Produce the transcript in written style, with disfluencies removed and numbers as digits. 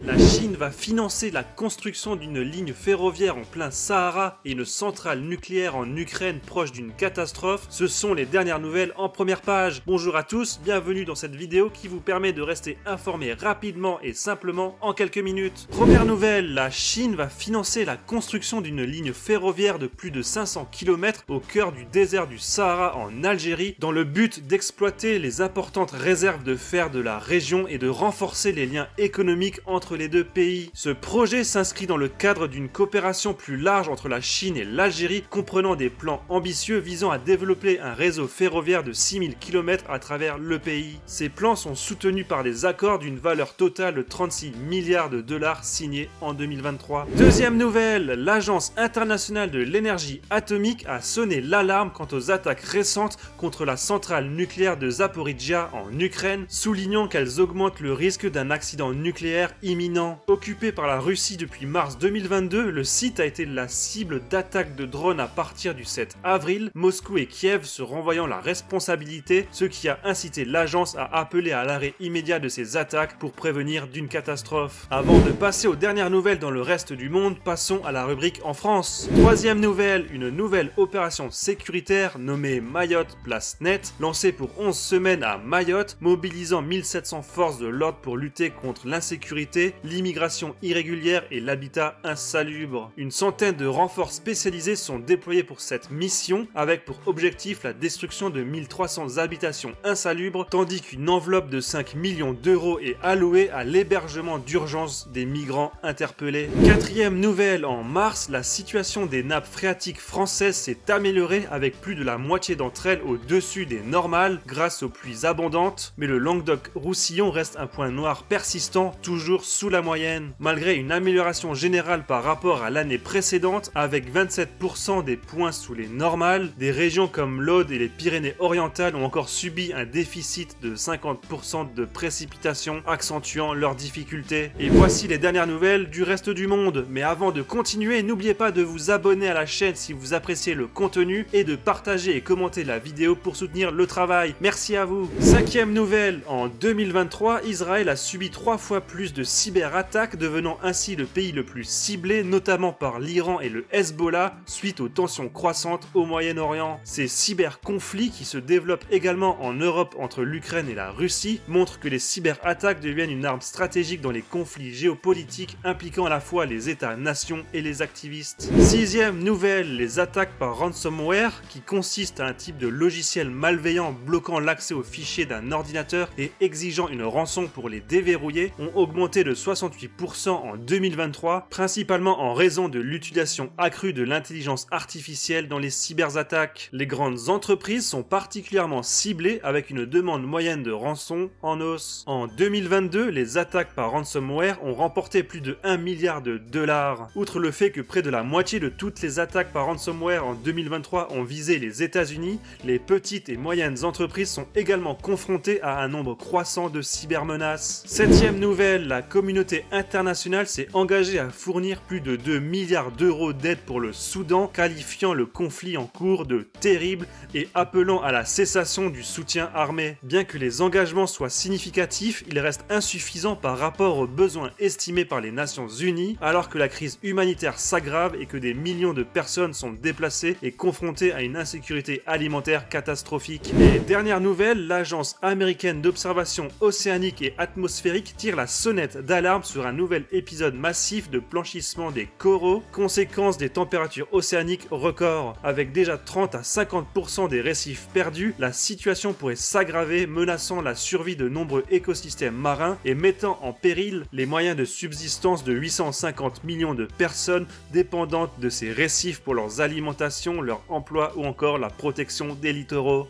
La Chine va financer la construction d'une ligne ferroviaire en plein Sahara et une centrale nucléaire en Ukraine proche d'une catastrophe. Ce sont les dernières nouvelles en première page. Bonjour à tous, bienvenue dans cette vidéo qui vous permet de rester informé rapidement et simplement en quelques minutes. Première nouvelle, la Chine va financer la construction d'une ligne ferroviaire de plus de 500 km au cœur du désert du Sahara en Algérie dans le but d'exploiter les importantes réserves de fer de la région et de renforcer les liens économiques entre les deux pays. Ce projet s'inscrit dans le cadre d'une coopération plus large entre la Chine et l'Algérie, comprenant des plans ambitieux visant à développer un réseau ferroviaire de 6000 km à travers le pays. Ces plans sont soutenus par des accords d'une valeur totale de 36 milliards de dollars signés en 2023. Deuxième nouvelle, l'Agence internationale de l'énergie atomique a sonné l'alarme quant aux attaques récentes contre la centrale nucléaire de Zaporizhzhia en Ukraine, soulignant qu'elles augmentent le risque d'un accident nucléaire imminent. Occupé par la Russie depuis mars 2022, le site a été la cible d'attaques de drones à partir du 7 avril, Moscou et Kiev se renvoyant la responsabilité, ce qui a incité l'agence à appeler à l'arrêt immédiat de ces attaques pour prévenir d'une catastrophe. Avant de passer aux dernières nouvelles dans le reste du monde, passons à la rubrique en France. Troisième nouvelle, une nouvelle opération sécuritaire nommée Mayotte Place Net, lancée pour 11 semaines à Mayotte, mobilisant 1700 forces de l'ordre pour lutter contre l'insécurité, l'immigration irrégulière et l'habitat insalubre. Une centaine de renforts spécialisés sont déployés pour cette mission, avec pour objectif la destruction de 1300 habitations insalubres, tandis qu'une enveloppe de 5 millions d'euros est allouée à l'hébergement d'urgence des migrants interpellés. Quatrième nouvelle, en mars, la situation des nappes phréatiques françaises s'est améliorée avec plus de la moitié d'entre elles au-dessus des normales grâce aux pluies abondantes, mais le Languedoc-Roussillon reste un point noir persistant, toujours sous la moyenne, malgré une amélioration générale par rapport à l'année précédente avec 27% des points sous les normales. Des régions comme l'Aude et les Pyrénées-Orientales ont encore subi un déficit de 50% de précipitations, accentuant leurs difficultés. Et voici les dernières nouvelles du reste du monde. Mais avant de continuer, n'oubliez pas de vous abonner à la chaîne si vous appréciez le contenu et de partager et commenter la vidéo pour soutenir le travail. Merci à vous. Cinquième nouvelle, en 2023, Israël a subi 3 fois plus de cyberattaques, devenant ainsi le pays le plus ciblé, notamment par l'Iran et le Hezbollah, suite aux tensions croissantes au Moyen-Orient. Ces cyberconflits, qui se développent également en Europe entre l'Ukraine et la Russie, montrent que les cyberattaques deviennent une arme stratégique dans les conflits géopolitiques impliquant à la fois les États-nations et les activistes. Sixième nouvelle, les attaques par ransomware, qui consistent à un type de logiciel malveillant bloquant l'accès aux fichiers d'un ordinateur et exigeant une rançon pour les déverrouiller, ont augmenté de 68% en 2023, principalement en raison de l'utilisation accrue de l'intelligence artificielle dans les cyberattaques. Les grandes entreprises sont particulièrement ciblées avec une demande moyenne de rançon en hausse. En 2022, les attaques par ransomware ont remporté plus de 1 milliard de dollars. Outre le fait que près de la moitié de toutes les attaques par ransomware en 2023 ont visé les États-Unis, les petites et moyennes entreprises sont également confrontées à un nombre croissant de cybermenaces. Septième nouvelle, la communauté internationale s'est engagée à fournir plus de 2 milliards d'euros d'aide pour le Soudan, qualifiant le conflit en cours de terrible et appelant à la cessation du soutien armé. Bien que les engagements soient significatifs, ils restent insuffisants par rapport aux besoins estimés par les Nations Unies, alors que la crise humanitaire s'aggrave et que des millions de personnes sont déplacées et confrontées à une insécurité alimentaire catastrophique. Et dernière nouvelle, l'agence américaine d'observation océanique et atmosphérique tire la sonnette d'alarme sur un nouvel épisode massif de blanchissement des coraux, conséquence des températures océaniques records. Avec déjà 30 à 50% des récifs perdus, la situation pourrait s'aggraver, menaçant la survie de nombreux écosystèmes marins et mettant en péril les moyens de subsistance de 850 millions de personnes dépendantes de ces récifs pour leurs alimentations, leur emploi ou encore la protection des littoraux.